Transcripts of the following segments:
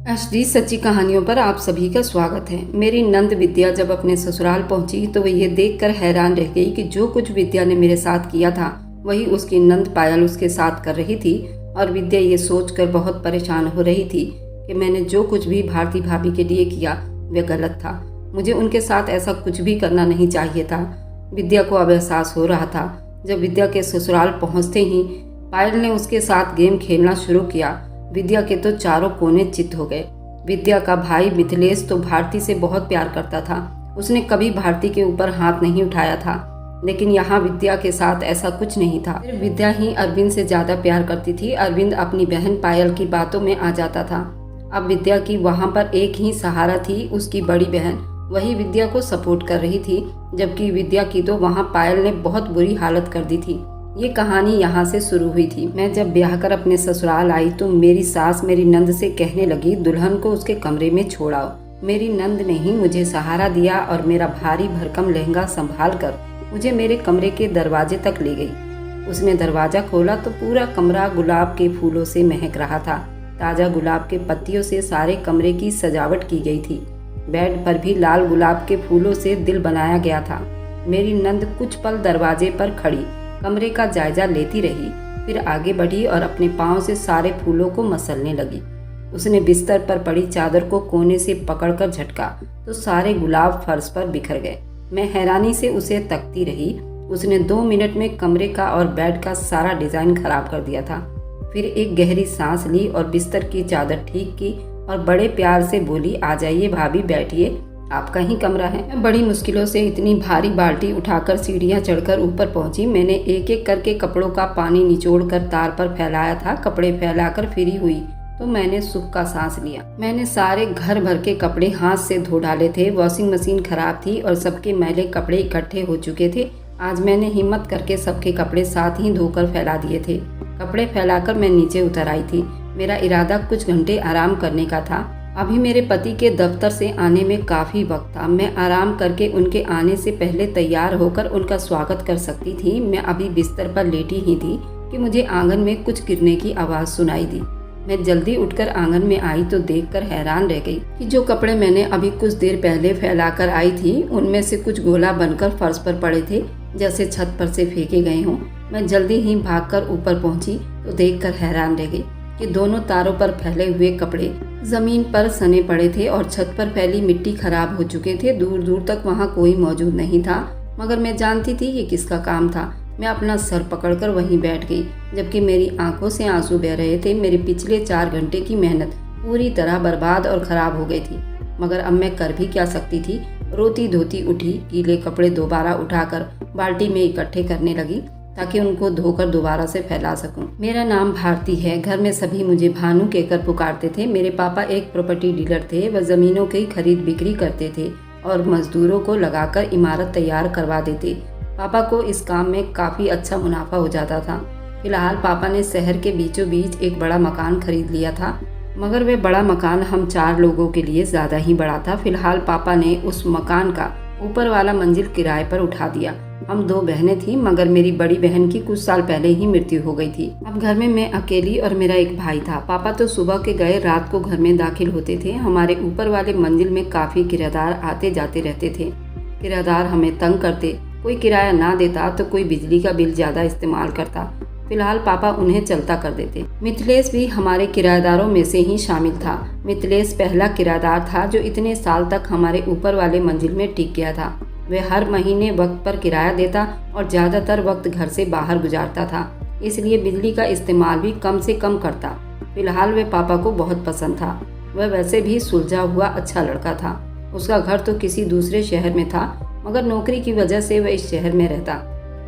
HD सच्ची कहानियों पर आप सभी का स्वागत है। मेरी नंद विद्या जब अपने ससुराल पहुंची तो वह ये देखकर हैरान रह गई कि जो कुछ विद्या ने मेरे साथ किया था वही उसकी नंद पायल उसके साथ कर रही थी। और विद्या ये सोचकर बहुत परेशान हो रही थी कि मैंने जो कुछ भी भारती भाभी के लिए किया वह गलत था। मुझे उनके साथ ऐसा कुछ भी करना नहीं चाहिए था। विद्या को अब एहसास हो रहा था। जब विद्या के ससुराल पहुँचते ही पायल ने उसके साथ गेम खेलना शुरू किया। विद्या के तो चारों कोने चित्त हो गए। विद्या का भाई मिथिलेश तो भारती से बहुत प्यार करता था। उसने कभी भारती के ऊपर हाथ नहीं उठाया था, लेकिन यहाँ विद्या के साथ ऐसा कुछ नहीं था। फिर विद्या ही अरविंद से ज़्यादा प्यार करती थी। अरविंद अपनी बहन पायल की बातों में आ जाता था। अब विद्या की वहाँ पर एक ही सहारा थी, उसकी बड़ी बहन। वही विद्या को सपोर्ट कर रही थी, जबकि विद्या की तो वहाँ पायल ने बहुत बुरी हालत कर दी थी। ये कहानी यहाँ से शुरू हुई थी। मैं जब ब्याह कर अपने ससुराल आई तो मेरी सास मेरी नंद से कहने लगी, दुल्हन को उसके कमरे में छोड़ाओ। मेरी नंद ने ही मुझे सहारा दिया और मेरा भारी भरकम लहंगा संभाल कर मुझे मेरे कमरे के दरवाजे तक ले गई। उसने दरवाजा खोला तो पूरा कमरा गुलाब के फूलों से महक रहा था। ताज़ा गुलाब के पत्तियों से सारे कमरे की सजावट की गई थी। बेड पर भी लाल गुलाब के फूलों से दिल बनाया गया था। मेरी नंद कुछ पल दरवाजे पर खड़ी कमरे का जायजा लेती रही, फिर आगे बढ़ी और अपने पांव से सारे फूलों को मसलने लगी। उसने बिस्तर पर पड़ी चादर को कोने से पकड़कर झटका तो सारे गुलाब फर्श पर बिखर गए। मैं हैरानी से उसे तकती रही। उसने 2 मिनट में कमरे का और बेड का सारा डिजाइन खराब कर दिया था। फिर एक गहरी सांस ली और बिस्तर की चादर ठीक की और बड़े प्यार से बोली, आ जाइए भाभी, बैठिए, आपका ही कमरा है। मैं बड़ी मुश्किलों से इतनी भारी बाल्टी उठाकर सीढ़ियां चढ़कर ऊपर पहुंची। मैंने एक एक करके कपड़ों का पानी निचोड़कर तार पर फैलाया था। कपड़े फैलाकर फ्री हुई तो मैंने सुख का सांस लिया। मैंने सारे घर भर के कपड़े हाथ से धो डाले थे। वॉशिंग मशीन खराब थी और सबके मैले कपड़े इकट्ठे हो चुके थे। आज मैंने हिम्मत करके सबके कपड़े साथ ही धोकर फैला दिए थे। कपड़े फैलाकर मैं नीचे उतर आई थी। मेरा इरादा कुछ घंटे आराम करने का था। अभी मेरे पति के दफ्तर से आने में काफ़ी वक्त था। मैं आराम करके उनके आने से पहले तैयार होकर उनका स्वागत कर सकती थी। मैं अभी बिस्तर पर लेटी ही थी कि मुझे आंगन में कुछ गिरने की आवाज़ सुनाई दी। मैं जल्दी उठकर आंगन में आई तो देखकर हैरान रह गई कि जो कपड़े मैंने अभी कुछ देर पहले फैलाकर आई थी उनमें से कुछ गोला बनकर फर्श पर पड़े थे, जैसे छत पर से फेंके गए हों। मैं जल्दी ही भागकर ऊपर पहुंची तो देखकर हैरान रह गई कि दोनों तारों पर फैले हुए कपड़े जमीन पर सने पड़े थे और छत पर फैली मिट्टी खराब हो चुके थे। दूर दूर तक वहाँ कोई मौजूद नहीं था, मगर मैं जानती थी ये किसका काम था। मैं अपना सर पकड़कर वहीं बैठ गई, जबकि मेरी आंखों से आंसू बह रहे थे। मेरे पिछले 4 घंटे की मेहनत पूरी तरह बर्बाद और खराब हो गई थी, मगर अब मैं कर भी क्या सकती थी। रोती धोती उठी, गीले कपड़े दोबारा उठाकर बाल्टी में इकट्ठे करने लगी ताकि उनको धोकर दोबारा से फैला सकूं। मेरा नाम भारती है। घर में सभी मुझे भानु कहकर पुकारते थे। मेरे पापा एक प्रॉपर्टी डीलर थे। वह जमीनों की खरीद बिक्री करते थे और मजदूरों को लगाकर इमारत तैयार करवा देते। पापा को इस काम में काफ़ी अच्छा मुनाफा हो जाता था। फिलहाल पापा ने शहर के बीचों बीच एक बड़ा मकान खरीद लिया था, मगर वह बड़ा मकान हम 4 लोगों के लिए ज़्यादा ही बड़ा था। फिलहाल पापा ने उस मकान का ऊपर वाला मंजिल किराए पर उठा दिया। हम 2 बहनें थीं, मगर मेरी बड़ी बहन की कुछ साल पहले ही मृत्यु हो गई थी। अब घर में मैं अकेली और मेरा एक भाई था। पापा तो सुबह के गए रात को घर में दाखिल होते थे। हमारे ऊपर वाले मंजिल में काफ़ी किराएदार आते जाते रहते थे। किराएदार हमें तंग करते, कोई किराया ना देता तो कोई बिजली का बिल ज़्यादा इस्तेमाल करता। फिलहाल पापा उन्हें चलता कर देते। मिथिलेश भी हमारे किराएदारों में से ही शामिल था। मिथिलेश पहला किराएदार था जो इतने साल तक हमारे ऊपर वाले मंजिल में टिक गया था। वह हर महीने वक्त पर किराया देता और ज़्यादातर वक्त घर से बाहर गुजारता था, इसलिए बिजली का इस्तेमाल भी कम से कम करता। फिलहाल वह पापा को बहुत पसंद था। वह वैसे भी सुलझा हुआ अच्छा लड़का था। उसका घर तो किसी दूसरे शहर में था, मगर नौकरी की वजह से वह इस शहर में रहता।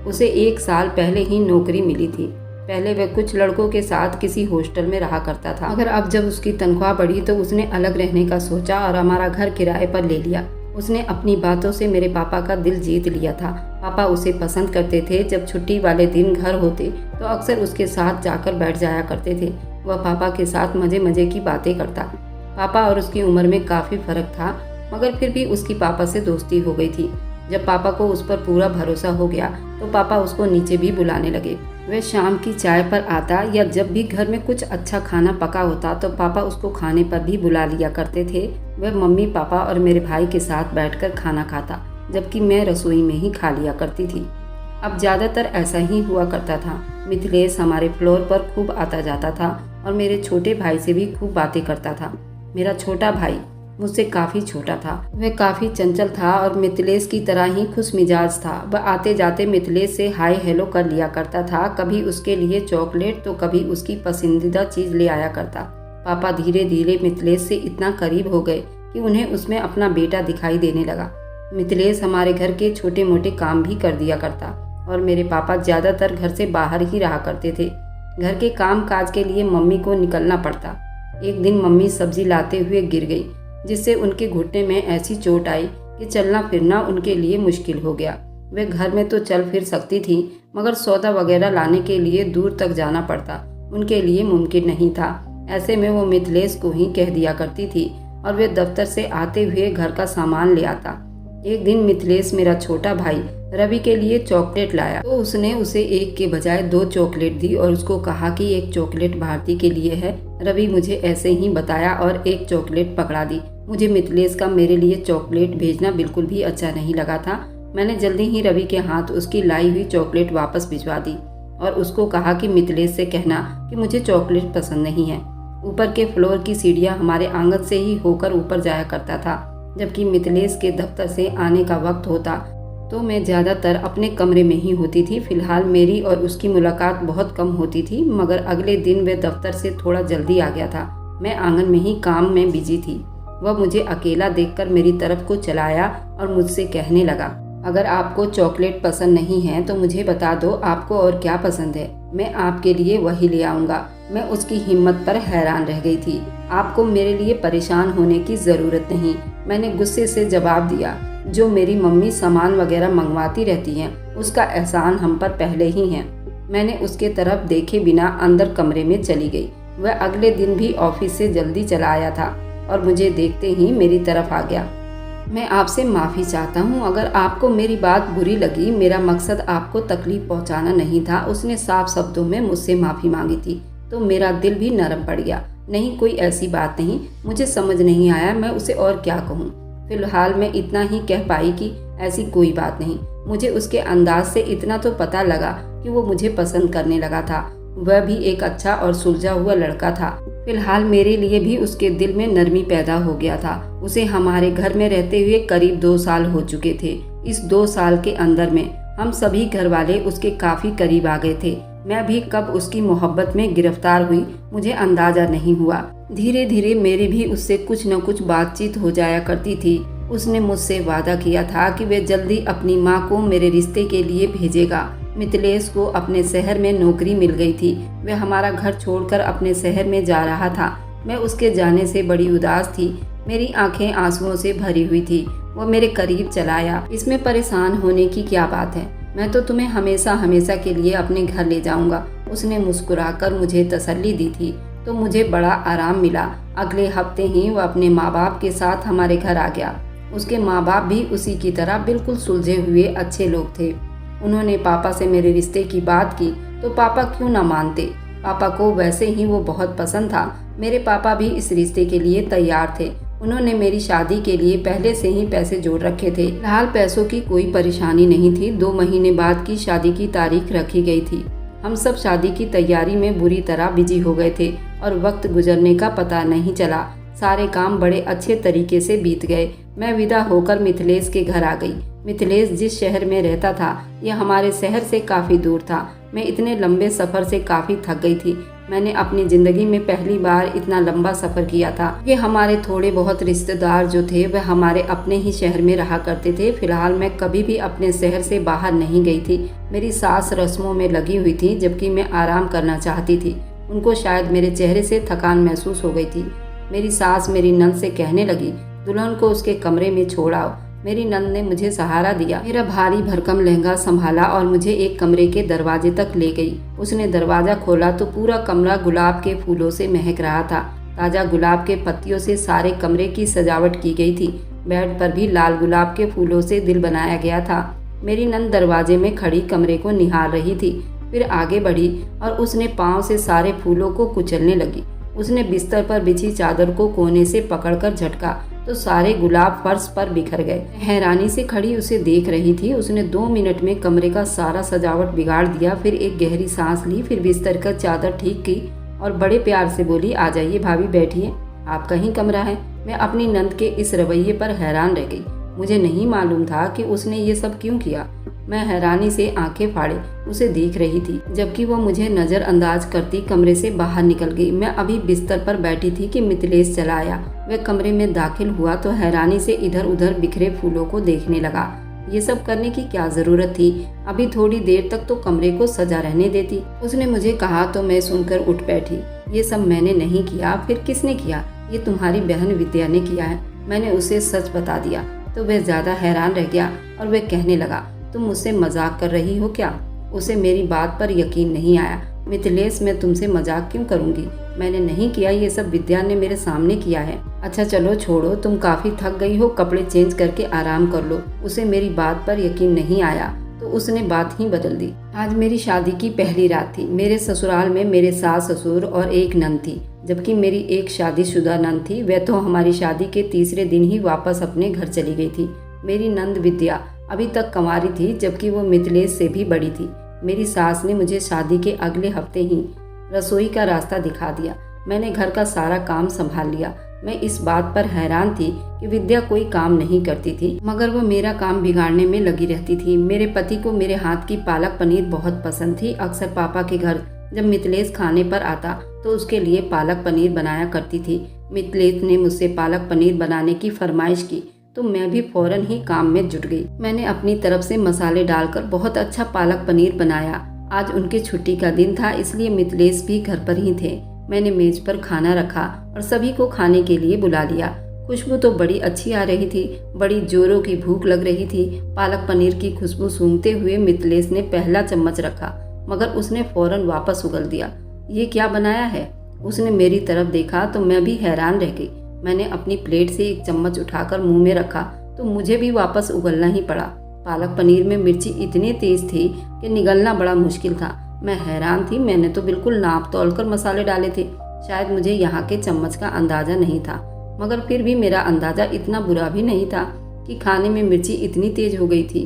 उसे 1 साल पहले ही नौकरी मिली थी। पहले वह कुछ लड़कों के साथ किसी हॉस्टल में रहा करता था, मगर अब जब उसकी तनख्वाह बढ़ी तो उसने अलग रहने का सोचा और हमारा घर किराए पर ले लिया। उसने अपनी बातों से मेरे पापा का दिल जीत लिया था। पापा उसे पसंद करते थे। जब छुट्टी वाले दिन घर होते तो अक्सर उसके साथ जाकर बैठ जाया करते थे। वह पापा के साथ मज़े मज़े की बातें करता। पापा और उसकी उम्र में काफ़ी फ़र्क था, मगर फिर भी उसकी पापा से दोस्ती हो गई थी। जब पापा को उस पर पूरा भरोसा हो गया तो पापा उसको नीचे भी बुलाने लगे। वह शाम की चाय पर आता या जब भी घर में कुछ अच्छा खाना पका होता तो पापा उसको खाने पर भी बुला लिया करते थे। वह मम्मी, पापा और मेरे भाई के साथ बैठकर खाना खाता, जबकि मैं रसोई में ही खा लिया करती थी। अब ज़्यादातर ऐसा ही हुआ करता था। मिथिलेश हमारे फ्लोर पर खूब आता जाता था और मेरे छोटे भाई से भी खूब बातें करता था। मेरा छोटा भाई मुझसे काफ़ी छोटा था। वह काफ़ी चंचल था और मिथिलेश की तरह ही खुश मिजाज था। वह आते जाते मिथिलेश से हाय हेलो कर लिया करता था। कभी उसके लिए चॉकलेट तो कभी उसकी पसंदीदा चीज़ ले आया करता। पापा धीरे धीरे मिथिलेश से इतना करीब हो गए कि उन्हें उसमें अपना बेटा दिखाई देने लगा। मिथिलेश हमारे घर के छोटे मोटे काम भी कर दिया करता और मेरे पापा ज़्यादातर घर से बाहर ही रहा करते थे। घर के काम काज के लिए मम्मी को निकलना पड़ता। एक दिन मम्मी सब्जी लाते हुए गिर गई, जिससे उनके घुटने में ऐसी चोट आई कि चलना फिरना उनके लिए मुश्किल हो गया। वे घर में तो चल फिर सकती थी, मगर सौदा वगैरह लाने के लिए दूर तक जाना पड़ता उनके लिए मुमकिन नहीं था। ऐसे में वो मिथिलेश को ही कह दिया करती थी और वे दफ्तर से आते हुए घर का सामान ले आता। एक दिन मिथिलेश मेरा छोटा भाई रवि के लिए चॉकलेट लाया तो उसने उसे एक के बजाय 2 चॉकलेट दी और उसको कहा कि एक चॉकलेट भारती के लिए है। रवि मुझे ऐसे ही बताया और एक चॉकलेट पकड़ा दी। मुझे मिथिलेश का मेरे लिए चॉकलेट भेजना बिल्कुल भी अच्छा नहीं लगा था। मैंने जल्दी ही रवि के हाथ उसकी लाई हुई चॉकलेट वापस भिजवा दी और उसको कहा कि मिथिलेश से कहना कि मुझे चॉकलेट पसंद नहीं है। ऊपर के फ्लोर की सीढ़ियाँ हमारे आंगन से ही होकर ऊपर जाया करता था। जबकि मिथिलेश के दफ्तर से आने का वक्त होता तो मैं ज़्यादातर अपने कमरे में ही होती थी। फिलहाल मेरी और उसकी मुलाकात बहुत कम होती थी, मगर अगले दिन वह दफ्तर से थोड़ा जल्दी आ गया था। मैं आंगन में ही काम में बिजी थी। वह मुझे अकेला देखकर मेरी तरफ को चलाया और मुझसे कहने लगा, अगर आपको चॉकलेट पसंद नहीं है तो मुझे बता दो आपको और क्या पसंद है, मैं आपके लिए वही ले आऊँगा। मैं उसकी हिम्मत पर हैरान रह गई थी। आपको मेरे लिए परेशान होने की ज़रूरत नहीं, मैंने गुस्से से जवाब दिया। जो मेरी मम्मी सामान वगैरह मंगवाती रहती हैं उसका एहसान हम पर पहले ही है। मैंने उसके तरफ देखे बिना अंदर कमरे में चली गई। वह अगले दिन भी ऑफिस से जल्दी चला आया था और मुझे देखते ही मेरी तरफ आ गया। मैं आपसे माफ़ी चाहता हूँ अगर आपको मेरी बात बुरी लगी। मेरा मकसद आपको तकलीफ पहुँचाना नहीं था। उसने साफ शब्दों में मुझसे माफ़ी मांगी थी तो मेरा दिल भी नरम पड़ गया। नहीं, कोई ऐसी बात नहीं। मुझे समझ नहीं आया मैं उसे और क्या कहूँ। फिलहाल मैं इतना ही कह पाई कि ऐसी कोई बात नहीं। मुझे उसके अंदाज से इतना तो पता लगा कि वो मुझे पसंद करने लगा था। वह भी एक अच्छा और सुलझा हुआ लड़का था। फिलहाल मेरे लिए भी उसके दिल में नरमी पैदा हो गया था। उसे हमारे घर में रहते हुए करीब 2 साल हो चुके थे। इस 2 साल के अंदर में हम सभी घर वाले उसके काफ़ी करीब आ गए थे। मैं भी कब उसकी मोहब्बत में गिरफ्तार हुई मुझे अंदाजा नहीं हुआ। धीरे धीरे मेरी भी उससे कुछ न कुछ बातचीत हो जाया करती थी। उसने मुझसे वादा किया था कि वह जल्दी अपनी माँ को मेरे रिश्ते के लिए भेजेगा। मिथिलेश को अपने शहर में नौकरी मिल गई थी। वह हमारा घर छोड़कर अपने शहर में जा रहा था। मैं उसके जाने से बड़ी उदास थी। मेरी आंखें आंसुओं से भरी हुई थी। वो मेरे करीब चला आया। इसमें परेशान होने की क्या बात है, मैं तो तुम्हें हमेशा हमेशा के लिए अपने घर ले जाऊंगा। उसने मुस्कुराकर मुझे तसल्ली दी थी तो मुझे बड़ा आराम मिला। अगले हफ्ते ही वह अपने माँ बाप के साथ हमारे घर आ गया। उसके माँ बाप भी उसी की तरह बिल्कुल सुलझे हुए अच्छे लोग थे। उन्होंने पापा से मेरे रिश्ते की बात की तो पापा क्यों ना मानते। पापा को वैसे ही वो बहुत पसंद था। मेरे पापा भी इस रिश्ते के लिए तैयार थे। उन्होंने मेरी शादी के लिए पहले से ही पैसे जोड़ रखे थे। फिलहाल पैसों की कोई परेशानी नहीं थी। 2 महीने बाद की शादी की तारीख रखी गई थी। हम सब शादी की तैयारी में बुरी तरह बिजी हो गए थे और वक्त गुजरने का पता नहीं चला। सारे काम बड़े अच्छे तरीके से बीत गए। मैं विदा होकर मिथिलेश के घर आ गई। मिथिलेश जिस शहर में रहता था यह हमारे शहर से काफ़ी दूर था। मैं इतने लंबे सफ़र से काफ़ी थक गई थी। मैंने अपनी ज़िंदगी में पहली बार इतना लंबा सफ़र किया था। ये हमारे थोड़े बहुत रिश्तेदार जो थे वह हमारे अपने ही शहर में रहा करते थे। फिलहाल मैं कभी भी अपने शहर से बाहर नहीं गई थी। मेरी सास रस्मों में लगी हुई थी जबकि मैं आराम करना चाहती थी। उनको शायद मेरे चेहरे से थकान महसूस हो गई थी। मेरी सास मेरी नंद से कहने लगी, दुल्हन को उसके कमरे में छोड़ आओ। मेरी नंद ने मुझे सहारा दिया, मेरा भारी भरकम लहंगा संभाला और मुझे एक कमरे के दरवाजे तक ले गई। उसने दरवाजा खोला तो पूरा कमरा गुलाब के फूलों से महक रहा था। ताज़ा गुलाब के पत्तियों से सारे कमरे की सजावट की गई थी। बेड पर भी लाल गुलाब के फूलों से दिल बनाया गया था। मेरी नंद दरवाजे में खड़ी कमरे को निहार रही थी। फिर आगे बढ़ी और उसने पाँव से सारे फूलों को कुचलने लगी। उसने बिस्तर पर बिछी चादर को कोने से पकड़कर झटका तो सारे गुलाब फर्श पर बिखर गए। हैरानी से खड़ी उसे देख रही थी। उसने 2 मिनट में कमरे का सारा सजावट बिगाड़ दिया। फिर एक गहरी सांस ली, फिर बिस्तर का चादर ठीक की और बड़े प्यार से बोली, आ जाइए भाभी, बैठिए, आपका ही कमरा है। मैं अपनी नंद के इस रवैये पर हैरान रह गई। मुझे नहीं मालूम था कि उसने ये सब क्यों किया। मैं हैरानी से आंखें फाड़े उसे देख रही थी, जबकि वो मुझे नज़रअंदाज करती कमरे से बाहर निकल गई। मैं अभी बिस्तर पर बैठी थी कि मिथिलेश चला आया। वह कमरे में दाखिल हुआ तो हैरानी से इधर उधर बिखरे फूलों को देखने लगा। ये सब करने की क्या जरूरत थी? अभी थोड़ी देर तक तो कमरे को सजा रहने देती। उसने मुझे कहा तो मैं सुनकर उठ बैठी। ये सब मैंने नहीं किया। फिर किसने किया? ये तुम्हारी बहन विद्या ने किया है। मैंने उसे सच बता दिया तो वह ज्यादा हैरान रह गया और वह कहने लगा, तुम मुझसे मजाक कर रही हो क्या? उसे मेरी बात पर यकीन नहीं आया। मिथिलेश, मैं तुमसे मजाक क्यों करूंगी? मैंने नहीं किया, ये सब विद्या ने मेरे सामने किया है। अच्छा चलो छोड़ो, तुम काफी थक गई हो, कपड़े चेंज करके आराम कर लो। उसे मेरी बात पर यकीन नहीं आया तो उसने बात ही बदल दी। आज मेरी शादी की पहली रात थी। मेरे ससुराल में मेरे सास ससुर और एक नंद थी, जबकि मेरी एक शादीशुदा नंद थी। वह तो हमारी शादी के तीसरे दिन ही वापस अपने घर चली गई थी। मेरी नंद विद्या अभी तक कंवारी थी, जबकि वो मिथिलेश से भी बड़ी थी। मेरी सास ने मुझे शादी के अगले हफ्ते ही रसोई का रास्ता दिखा दिया। मैंने घर का सारा काम संभाल लिया। मैं इस बात पर हैरान थी कि विद्या कोई काम नहीं करती थी, मगर वो मेरा काम बिगाड़ने में लगी रहती थी। मेरे पति को मेरे हाथ की पालक पनीर बहुत पसंद थी। अक्सर पापा के घर जब मिथिलेश खाने पर आता तो उसके लिए पालक पनीर बनाया करती थी। मिथिलेश ने मुझसे पालक पनीर बनाने की फरमाइश की तो मैं भी फौरन ही काम में जुट गई। मैंने अपनी तरफ से मसाले डालकर बहुत अच्छा पालक पनीर बनाया। आज उनकी छुट्टी का दिन था, इसलिए मिथिलेश भी घर पर ही थे। मैंने मेज पर खाना रखा और सभी को खाने के लिए बुला लिया। खुशबू तो बड़ी अच्छी आ रही थी। बड़ी जोरों की भूख लग रही थी। पालक पनीर की खुशबू सूंघते हुए मिथिलेश ने पहला चम्मच रखा, मगर उसने फौरन वापस उगल दिया। ये क्या बनाया है? उसने मेरी तरफ देखा तो मैं भी हैरान रह गई। मैंने अपनी प्लेट से एक चम्मच उठाकर मुंह में रखा तो मुझे भी वापस उगलना ही पड़ा। पालक पनीर में मिर्ची इतनी तेज थी कि निगलना बड़ा मुश्किल था। मैं हैरान थी। मैंने तो बिल्कुल नाप तौल कर मसाले डाले थे। शायद मुझे यहाँ के चम्मच का अंदाजा नहीं था, मगर फिर भी मेरा अंदाजा इतना बुरा भी नहीं था कि खाने में मिर्ची इतनी तेज हो गई थी।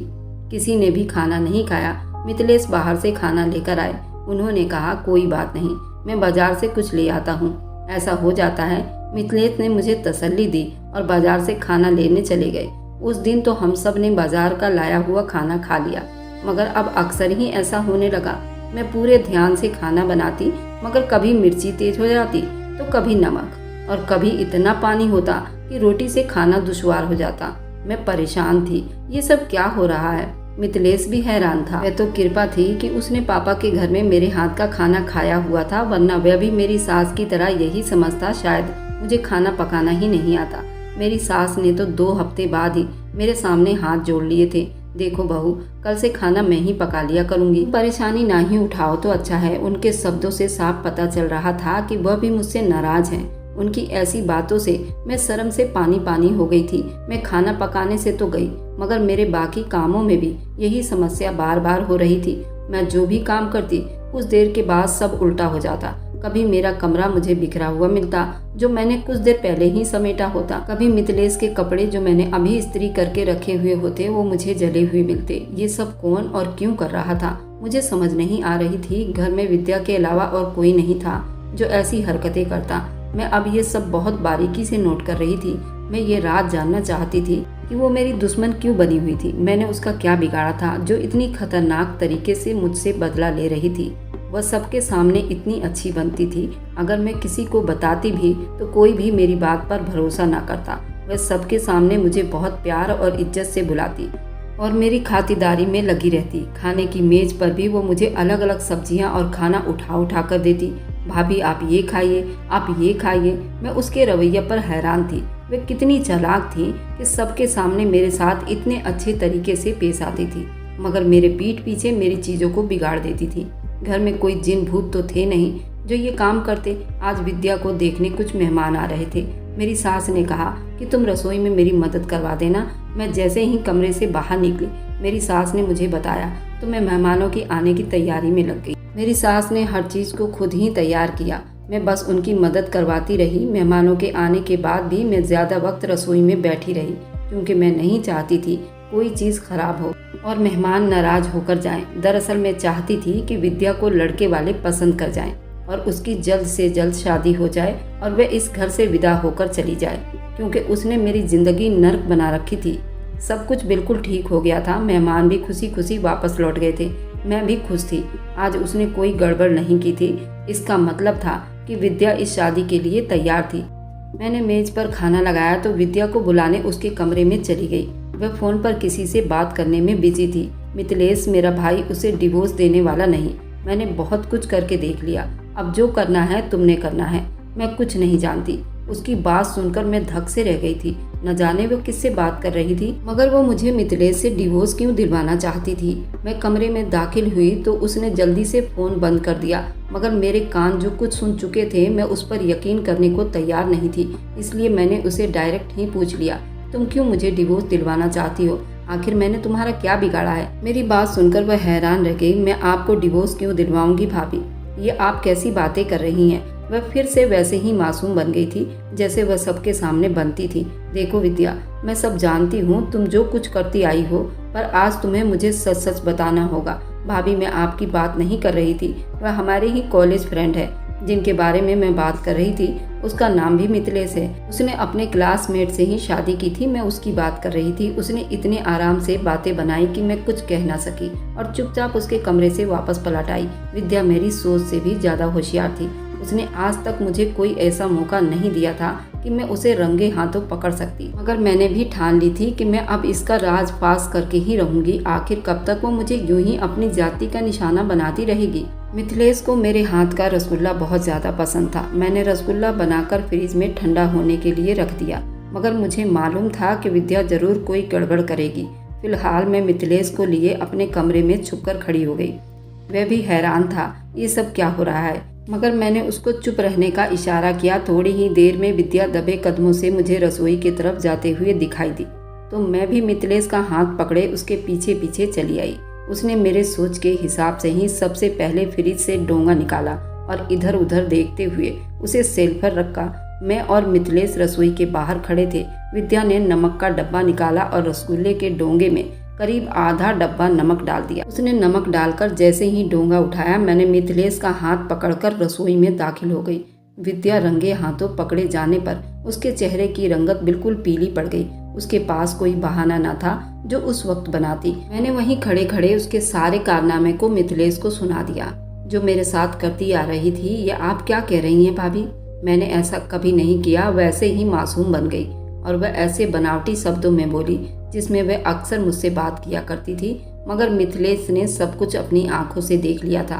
किसी ने भी खाना नहीं खाया। मिथिलेश बाहर से खाना लेकर आए। उन्होंने कहा, कोई बात नहीं, मैं बाजार से कुछ ले आता हूँ। ऐसा हो जाता है। मिथिलेश ने मुझे तसल्ली दी और बाजार से खाना लेने चले गए। उस दिन तो हम सब ने बाजार का लाया हुआ खाना खा लिया, मगर अब अक्सर ही ऐसा होने लगा। मैं पूरे ध्यान से खाना बनाती, मगर कभी मिर्ची तेज हो जाती तो कभी नमक और कभी इतना पानी होता कि रोटी से खाना दुश्वार हो जाता। मैं परेशान थी। ये सब क्या हो रहा है? मिथिलेश भी हैरान था। वह तो कृपा थी कि उसने पापा के घर में मेरे हाथ का खाना खाया हुआ था, वरना वह भी मेरी सास की तरह यही समझता, शायद मुझे खाना पकाना ही नहीं आता। मेरी सास ने तो 2 हफ्ते बाद ही मेरे सामने हाथ जोड़ लिए थे। देखो बहू, कल से खाना मैं ही पका लिया करूंगी, परेशानी ना ही उठाओ तो अच्छा है। उनके शब्दों से साफ पता चल रहा था कि वह भी मुझसे नाराज हैं। उनकी ऐसी बातों से मैं शर्म से पानी पानी हो गई थी। मैं खाना पकाने से तो गई, मगर मेरे बाकी कामों में भी यही समस्या बार बार हो रही थी। मैं जो भी काम करती, कुछ देर के बाद सब उल्टा हो जाता। कभी मेरा कमरा मुझे बिखरा हुआ मिलता, जो मैंने कुछ देर पहले ही समेटा होता। कभी मिथिलेश के कपड़े जो मैंने अभी इस्त्री करके रखे हुए होते, वो मुझे जले हुए मिलते। ये सब कौन और क्यों कर रहा था, मुझे समझ नहीं आ रही थी। घर में विद्या के अलावा और कोई नहीं था जो ऐसी हरकतें करता। मैं अब ये सब बहुत बारीकी से नोट कर रही थी। मैं ये रात जानना चाहती थी कि वो मेरी दुश्मन क्यों बनी हुई थी। मैंने उसका क्या बिगाड़ा था जो इतनी खतरनाक तरीके से मुझसे बदला ले रही थी। वह सबके सामने इतनी अच्छी बनती थी। अगर मैं किसी को बताती भी तो कोई भी मेरी बात पर भरोसा ना करता। वह सबके सामने मुझे बहुत प्यार और इज्जत से बुलाती और मेरी खातिरदारी में लगी रहती। खाने की मेज पर भी वो मुझे अलग अलग सब्जियां और खाना उठा उठा कर देती। भाभी आप ये खाइए, आप ये खाइए। मैं उसके रवैये पर हैरान थी। वह कितनी चालाक थी कि सबके सामने मेरे साथ इतने अच्छे तरीके से पेश आती थी, मगर मेरे पीठ पीछे मेरी चीज़ों को बिगाड़ देती थी। घर में कोई जिन भूत तो थे नहीं जो ये काम करते। आज विद्या को देखने कुछ मेहमान आ रहे थे। मेरी सास ने कहा कि तुम रसोई में मेरी मदद करवा देना। मैं जैसे ही कमरे से बाहर निकली, मेरी सास ने मुझे बताया तो मैं मेहमानों की आने की तैयारी में लग गई। मेरी सास ने हर चीज़ को खुद ही तैयार किया। मैं बस उनकी मदद करवाती रही। मेहमानों के आने के बाद भी मैं ज़्यादा वक्त रसोई में बैठी रही, क्योंकि मैं नहीं चाहती थी कोई चीज़ खराब हो और मेहमान नाराज होकर जाएं। दरअसल मैं चाहती थी कि विद्या को लड़के वाले पसंद कर जाएं और उसकी जल्द से जल्द शादी हो जाए और वह इस घर से विदा होकर चली जाए, क्योंकि उसने मेरी ज़िंदगी नर्क बना रखी थी। सब कुछ बिल्कुल ठीक हो गया था। मेहमान भी खुशी खुशी वापस लौट गए थे। मैं भी खुश थी। आज उसने कोई गड़बड़ नहीं की थी। इसका मतलब था कि विद्या इस शादी के लिए तैयार थी। मैंने मेज पर खाना लगाया तो विद्या को बुलाने उसके कमरे में चली गई। वह फ़ोन पर किसी से बात करने में बिजी थी। मिथिलेश मेरा भाई उसे डिवोर्स देने वाला नहीं। मैंने बहुत कुछ करके देख लिया। अब जो करना है तुमने करना है। मैं कुछ नहीं जानती। उसकी बात सुनकर मैं धक से रह गई थी। न जाने वो किससे बात कर रही थी, मगर वो मुझे मिथिलेश से डिवोर्स क्यों दिलवाना चाहती थी। मैं कमरे में दाखिल हुई तो उसने जल्दी से फ़ोन बंद कर दिया, मगर मेरे कान जो कुछ सुन चुके थे मैं उस पर यकीन करने को तैयार नहीं थी। इसलिए मैंने उसे डायरेक्ट ही पूछ लिया, तुम क्यों मुझे डिवोर्स दिलवाना चाहती हो? आखिर मैंने तुम्हारा क्या बिगाड़ा है? मेरी बात सुनकर वह हैरान रह गई। मैं आपको डिवोर्स क्यों दिलवाऊंगी भाभी? ये आप कैसी बातें कर रही हैं? वह फिर से वैसे ही मासूम बन गई थी जैसे वह सबके सामने बनती थी। देखो विद्या, मैं सब जानती हूँ तुम जो कुछ करती आई हो, पर आज तुम्हें मुझे सच सच बताना होगा। भाभी, मैं आपकी बात नहीं कर रही थी। वह हमारे ही कॉलेज फ्रेंड है जिनके बारे में मैं बात कर रही थी। उसका नाम भी मिथिलेश है। उसने अपने क्लासमेट से ही शादी की थी। मैं उसकी बात कर रही थी। उसने इतने आराम से बातें बनाई कि मैं कुछ कह ना सकी और चुपचाप उसके कमरे से वापस पलट आई। विद्या मेरी सोच से भी ज्यादा होशियार थी। उसने आज तक मुझे कोई ऐसा मौका नहीं दिया था कि मैं उसे रंगे हाथों पकड़ सकती, मगर मैंने भी ठान ली थी कि मैं अब इसका राज पास करके ही रहूंगी। आखिर कब तक वो मुझे यूं ही अपनी जाति का निशाना बनाती रहेगी? मिथिलेश को मेरे हाथ का रसगुल्ला बहुत ज्यादा पसंद था। मैंने रसगुल्ला बनाकर फ्रिज में ठंडा होने के लिए रख दिया, मगर मुझे मालूम था कि विद्या जरूर कोई गड़बड़ करेगी। फिलहाल मैं मिथिलेश को लिए अपने कमरे में छुपकर खड़ी हो गई। वह भी हैरान था, ये सब क्या हो रहा है, मगर मैंने उसको चुप रहने का इशारा किया। थोड़ी ही देर में विद्या दबे कदमों से मुझे रसोई की तरफ जाते हुए दिखाई दी, तो मैं भी मिथिलेश का हाथ पकड़े उसके पीछे पीछे चली आई। उसने मेरे सोच के हिसाब से ही सबसे पहले फ्रिज से डोंगा निकाला और इधर उधर देखते हुए उसे सेल्फ पर रखा। मैं और मिथिलेश रसोई के बाहर खड़े थे। विद्या ने नमक का डब्बा निकाला और रसगुल्ले के डोंगे में करीब आधा डब्बा नमक डाल दिया। उसने नमक डालकर जैसे ही डोंगा उठाया, मैंने मिथिलेश का हाथ पकड़कर रसोई में दाखिल हो गई। विद्या रंगे हाथों पकड़े जाने पर उसके चेहरे की रंगत बिल्कुल पीली पड़ गई। उसके पास कोई बहाना न था जो उस वक्त बनाती। मैंने वहीं खड़े खड़े उसके सारे कारनामे को मिथिलेश को सुना दिया जो मेरे साथ करती आ रही थी। ये आप क्या कह रही हैं भाभी? मैंने ऐसा कभी नहीं किया। वैसे ही मासूम बन गई और वह ऐसे बनावटी शब्दों में बोली जिसमें वह अक्सर मुझसे बात किया करती थी, मगर मिथिलेश ने सब कुछ अपनी आंखों से देख लिया था।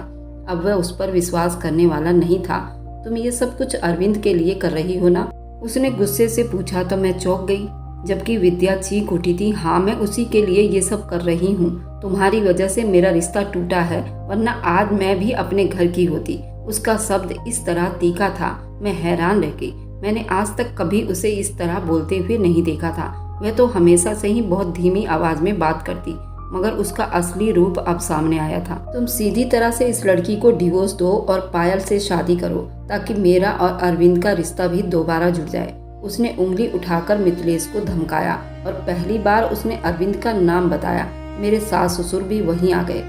अब वह उस पर विश्वास करने वाला नहीं था। तुम ये सब कुछ अरविंद के लिए कर रही हो ना? उसने गुस्से से पूछा तो मैं चौंक गई, जबकि विद्या चीख उठी थी। हाँ, मैं उसी के लिए ये सब कर रही हूँ। तुम्हारी वजह से मेरा रिश्ता टूटा है, वरना आज मैं भी अपने घर की होती। उसका शब्द इस तरह तीखा था, मैं हैरान रह गई। मैंने आज तक कभी उसे इस तरह बोलते हुए नहीं देखा था। वह तो हमेशा से ही बहुत धीमी आवाज में बात करती, मगर उसका असली रूप अब सामने आया था। तुम सीधी तरह से इस लड़की को डिवोर्स दो और पायल से शादी करो, ताकि मेरा और अरविंद का रिश्ता भी दोबारा जुड़ जाए। उसने उंगली उठाकर मिथिलेश को धमकाया और पहली बार उसने अरविंद का नाम बताया। मेरे सास ससुर भी वहीं आ गए।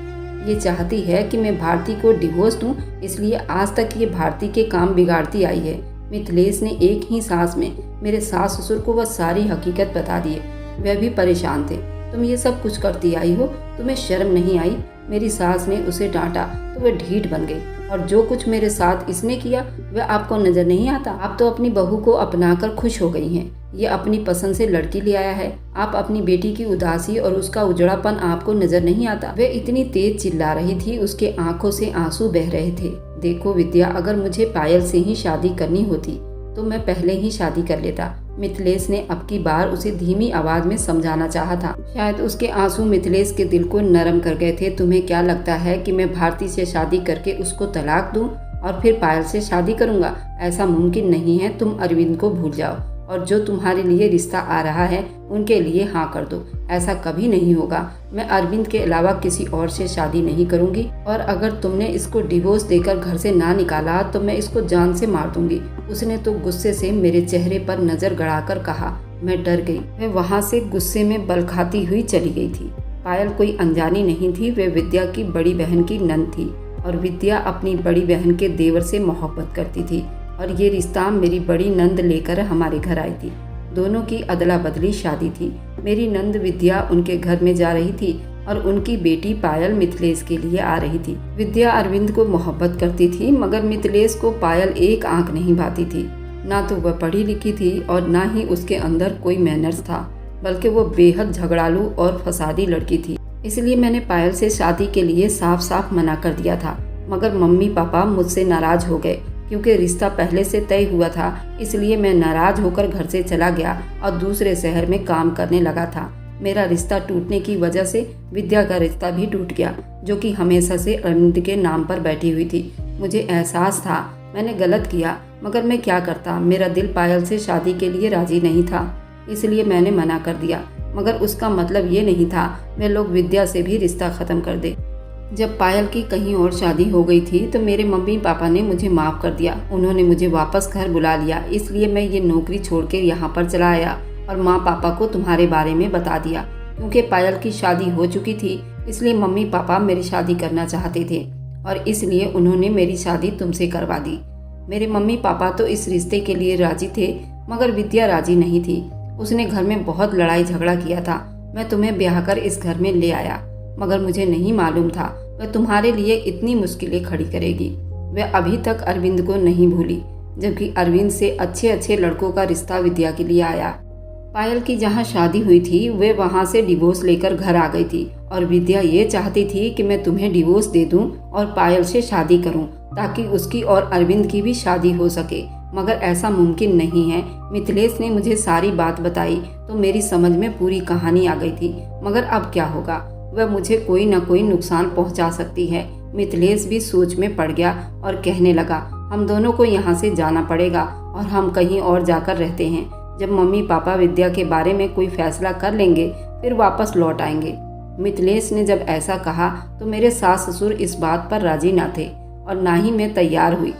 ये चाहती है कि मैं भारती को डिवोर्स दूं, इसलिए आज तक ये भारती के काम बिगाड़ती आई है। मिथिलेश ने एक ही सांस में मेरे सास ससुर को वह सारी हकीकत बता दिए। वह भी परेशान थे। तुम ये सब कुछ करती आई हो, तुम्हें शर्म नहीं आई? मेरी सास ने उसे डांटा तो वह ढीठ बन गई। और जो कुछ मेरे साथ इसने किया वह आपको नजर नहीं आता? आप तो अपनी बहू को अपनाकर खुश हो गई हैं। ये अपनी पसंद से लड़की ले आया है। आप अपनी बेटी की उदासी और उसका उजड़ापन आपको नजर नहीं आता? वह इतनी तेज चिल्ला रही थी, उसके आंखों से आंसू बह रहे थे। देखो विद्या, अगर मुझे पायल से ही शादी करनी होती तो मैं पहले ही शादी कर लेता। मिथिलेश ने अब की बार उसे धीमी आवाज में समझाना चाहा था। शायद उसके आंसू मिथिलेश के दिल को नरम कर गए थे। तुम्हें क्या लगता है कि मैं भारती से शादी करके उसको तलाक दूं और फिर पायल से शादी करूंगा? ऐसा मुमकिन नहीं है। तुम अरविंद को भूल जाओ। और जो तुम्हारे लिए रिश्ता आ रहा है उनके लिए हाँ कर दो। ऐसा कभी नहीं होगा। मैं अरविंद के अलावा किसी और से शादी नहीं करूंगी, और अगर तुमने इसको डिवोर्स देकर घर से ना निकाला तो मैं इसको जान से मार दूंगी। उसने तो गुस्से से मेरे चेहरे पर नजर गड़ाकर कहा। मैं डर गई। मैं वहाँ से गुस्से में बल खाती हुई चली गई थी। पायल कोई अनजानी नहीं थी, वे विद्या की बड़ी बहन की नंद थी और विद्या अपनी बड़ी बहन के देवर से मोहब्बत करती थी, और ये रिश्ता मेरी बड़ी नंद लेकर हमारे घर आई थी। दोनों की अदला बदली शादी थी। मेरी नंद विद्या उनके घर में जा रही थी और उनकी बेटी पायल मिथिलेश के लिए आ रही थी। विद्या अरविंद को मोहब्बत करती थी, मगर मिथिलेश को पायल एक आंख नहीं भाती थी। ना तो वह पढ़ी लिखी थी और ना ही उसके अंदर कोई मैनर्स था, बल्कि वो बेहद झगड़ालू और फसादी लड़की थी। इसलिए मैंने पायल से शादी के लिए साफ साफ मना कर दिया था, मगर मम्मी पापा मुझसे नाराज हो गए। क्योंकि रिश्ता पहले से तय हुआ था, इसलिए मैं नाराज होकर घर से चला गया और दूसरे शहर में काम करने लगा था। मेरा रिश्ता टूटने की वजह से विद्या का रिश्ता भी टूट गया, जो कि हमेशा से अरविंद के नाम पर बैठी हुई थी। मुझे एहसास था मैंने गलत किया, मगर मैं क्या करता। मेरा दिल पायल से शादी के लिए राजी नहीं था, इसलिए मैंने मना कर दिया। मगर उसका मतलब ये नहीं था वे लोग विद्या से भी रिश्ता ख़त्म कर दे। जब पायल की कहीं और शादी हो गई थी तो मेरे मम्मी पापा ने मुझे माफ़ कर दिया। उन्होंने मुझे वापस घर बुला लिया, इसलिए मैं ये नौकरी छोड़कर यहाँ पर चला आया और माँ पापा को तुम्हारे बारे में बता दिया। क्योंकि पायल की शादी हो चुकी थी, इसलिए मम्मी पापा मेरी शादी करना चाहते थे और इसलिए उन्होंने मेरी शादी तुमसे करवा दी। मेरे मम्मी पापा तो इस रिश्ते के लिए राजी थे, मगर विद्या राजी नहीं थी। उसने घर में बहुत लड़ाई झगड़ा किया था। मैं तुम्हें ब्याह कर इस घर में ले आया, मगर मुझे नहीं मालूम था वह तुम्हारे लिए इतनी मुश्किलें खड़ी करेगी। वह अभी तक अरविंद को नहीं भूली, जबकि अरविंद से अच्छे अच्छे लड़कों का रिश्ता विद्या के लिए आया। पायल की जहाँ शादी हुई थी वे वहाँ से डिवोर्स लेकर घर आ गई थी, और विद्या ये चाहती थी कि मैं तुम्हें डिवोर्स दे दूं और पायल से शादी करूं, ताकि उसकी और अरविंद की भी शादी हो सके। मगर ऐसा मुमकिन नहीं है। मिथिलेश ने मुझे सारी बात बताई तो मेरी समझ में पूरी कहानी आ गई थी। मगर अब क्या होगा, वह मुझे कोई न कोई नुकसान पहुंचा सकती है। मिथिलेश भी सोच में पड़ गया और कहने लगा, हम दोनों को यहाँ से जाना पड़ेगा और हम कहीं और जाकर रहते हैं। जब मम्मी पापा विद्या के बारे में कोई फैसला कर लेंगे फिर वापस लौट आएंगे। मिथिलेश ने जब ऐसा कहा तो मेरे सास ससुर इस बात पर राजी ना थे और ना ही मैं तैयार हुई।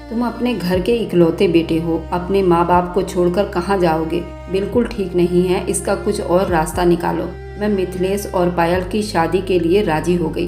तुम अपने घर के इकलौते बेटे हो, अपने माँ बाप को छोड़कर कहाँ जाओगे? बिल्कुल ठीक नहीं है, इसका कुछ और रास्ता निकालो। मैं मिथिलेश और पायल की शादी के लिए राजी हो गई।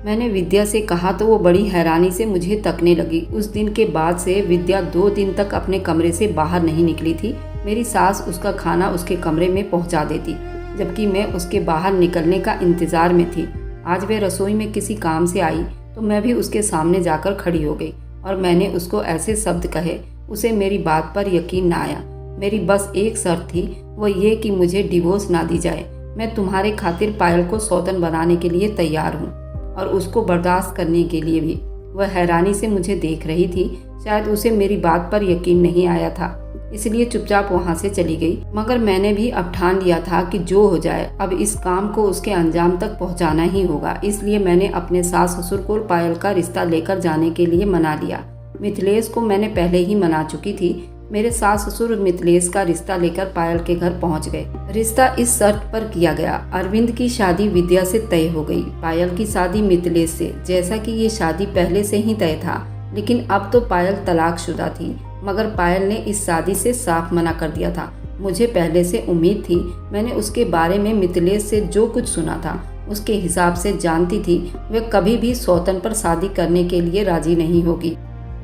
मैंने विद्या से कहा तो वो बड़ी हैरानी से मुझे तकने लगी। उस दिन के बाद से विद्या 2 दिन तक अपने कमरे से बाहर नहीं निकली थी। मेरी सास उसका खाना उसके कमरे में पहुंचा देती, जबकि मैं उसके बाहर निकलने का इंतजार में थी। आज वह रसोई में किसी काम से आई तो मैं भी उसके सामने जाकर खड़ी हो गई और मैंने उसको ऐसे शब्द कहे, उसे मेरी बात पर यकीन ना आया। मेरी बस एक शर्त थी, वो ये कि मुझे डिवोर्स ना दी जाए। मैं तुम्हारे खातिर पायल को सौतन बनाने के लिए तैयार हूँ और उसको बर्दाश्त करने के लिए भी। वह हैरानी से मुझे देख रही थी। शायद उसे मेरी बात पर यकीन नहीं आया था, इसलिए चुपचाप वहाँ से चली गई। मगर मैंने भी अब ठान लिया था कि जो हो जाए अब इस काम को उसके अंजाम तक पहुँचाना ही होगा। इसलिए मैंने अपने सास ससुर को पायल का रिश्ता लेकर जाने के लिए मना लिया। मिथिलेश को मैंने पहले ही मना चुकी थी। मेरे सास ससुर मिथिलेश का रिश्ता लेकर पायल के घर पहुंच गए। रिश्ता इस शर्त पर किया गया, अरविंद की शादी विद्या से तय हो गई, पायल की शादी मिथिलेश से। जैसा कि ये शादी पहले से ही तय था, लेकिन अब तो पायल तलाकशुदा थी। मगर पायल ने इस शादी से साफ मना कर दिया था। मुझे पहले से उम्मीद थी, मैंने उसके बारे में मिथिलेश से जो कुछ सुना था उसके हिसाब से जानती थी वह कभी भी सौतन पर शादी करने के लिए राजी नहीं होगी।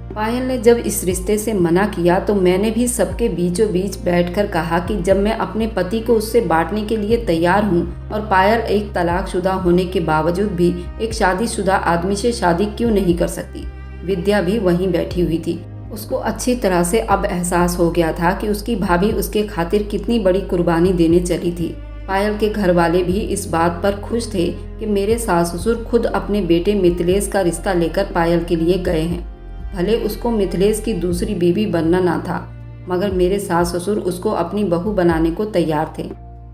पायल ने जब इस रिश्ते से मना किया तो मैंने भी सबके बीचों बीच बैठकर कहा कि जब मैं अपने पति को उससे बांटने के लिए तैयार हूँ और पायल एक तलाकशुदा होने के बावजूद भी एक शादीशुदा आदमी से शादी क्यों नहीं कर सकती। विद्या भी वहीं बैठी हुई थी। उसको अच्छी तरह से अब एहसास हो गया था कि उसकी भाभी उसके खातिर कितनी बड़ी कुर्बानी देने चली थी। पायल के घर वाले भी इस बात पर खुश थे कि मेरे सास ससुर खुद अपने बेटे मिथिलेश का रिश्ता लेकर पायल के लिए गए हैं। भले उसको मिथिलेश की दूसरी बीवी बनना ना था, मगर मेरे सास ससुर उसको अपनी बहू बनाने को तैयार थे।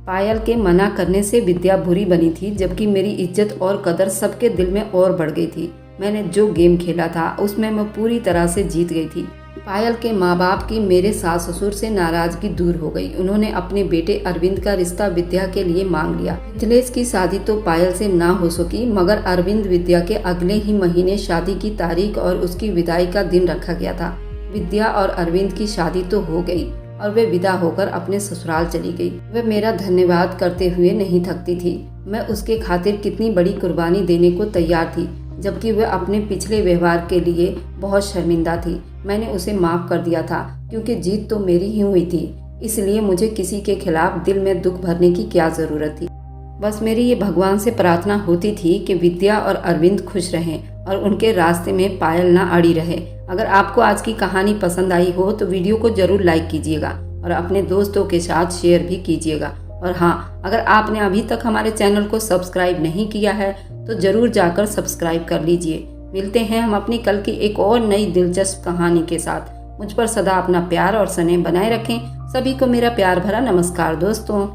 पायल के मना करने से विद्या बुरी बनी थी, जबकि मेरी इज्जत और कदर सबके दिल में और बढ़ गई थी। मैंने जो गेम खेला था उसमें मैं पूरी तरह से जीत गई थी। पायल के माँ बाप की मेरे सास ससुर से नाराजगी दूर हो गई। उन्होंने अपने बेटे अरविंद का रिश्ता विद्या के लिए मांग लिया। मिथिलेश की शादी तो पायल से ना हो सकी, मगर अरविंद विद्या के अगले ही महीने शादी की तारीख और उसकी विदाई का दिन रखा गया था। विद्या और अरविंद की शादी तो हो गई और वे विदा होकर अपने ससुराल चली गई। वह मेरा धन्यवाद करते हुए नहीं थकती थी। मैं उसके खातिर कितनी बड़ी कुर्बानी देने को तैयार थी, जबकि वह अपने पिछले व्यवहार के लिए बहुत शर्मिंदा थी। मैंने उसे माफ़ कर दिया था क्योंकि जीत तो मेरी ही हुई थी, इसलिए मुझे किसी के खिलाफ दिल में दुख भरने की क्या ज़रूरत थी। बस मेरी ये भगवान से प्रार्थना होती थी कि विद्या और अरविंद खुश रहें और उनके रास्ते में पायल ना अड़ी रहे। अगर आपको आज की कहानी पसंद आई हो तो वीडियो को ज़रूर लाइक कीजिएगा और अपने दोस्तों के साथ शेयर भी कीजिएगा। और हाँ, अगर आपने अभी तक हमारे चैनल को सब्सक्राइब नहीं किया है तो ज़रूर जाकर सब्सक्राइब कर लीजिए। मिलते हैं हम अपनी कल की एक और नई दिलचस्प कहानी के साथ। मुझ पर सदा अपना प्यार और स्नेह बनाए रखें। सभी को मेरा प्यार भरा नमस्कार दोस्तों।